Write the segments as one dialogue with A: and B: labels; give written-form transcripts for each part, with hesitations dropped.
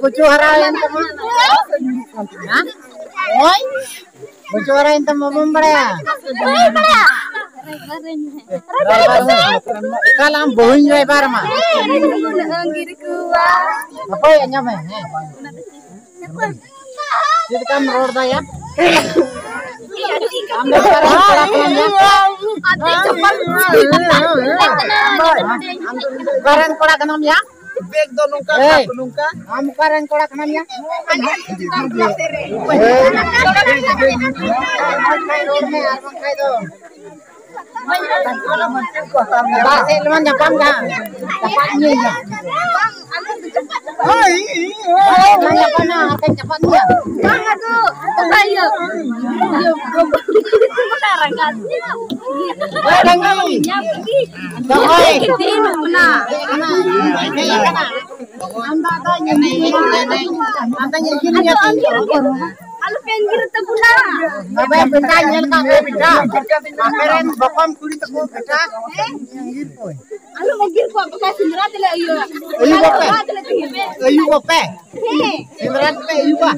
A: Kucu harain teman. Oi, kucu harain teman membara. Kalam bohong ya parma. Apa ya nyame? Jadi kamu roda ya? Karen kola kanam ya? Beg do nungka nungka. Am karen kola kanam ya?
B: Alu penggir tepuna.
A: Bapak benda nyel ka beda. Keren bokam kuli teko beda. Ngir poy.
B: Alu penggir ko bekas sindrat le ayo.
A: Ayu bope. Sindrat pe ayu ba.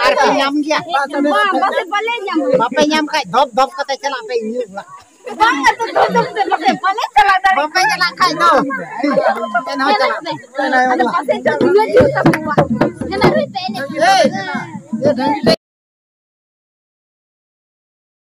A: Arti nyam dia.
B: Base pale nyam.
A: Bapak nyam kai dop dop kata cela pe nyu la.
B: Bang atu dop base pale cala dari.
A: Bapak nyala kai do. Kena cala.
B: Ada pase jam 2 juta buat. Kena duit pe ini.
A: Ya dan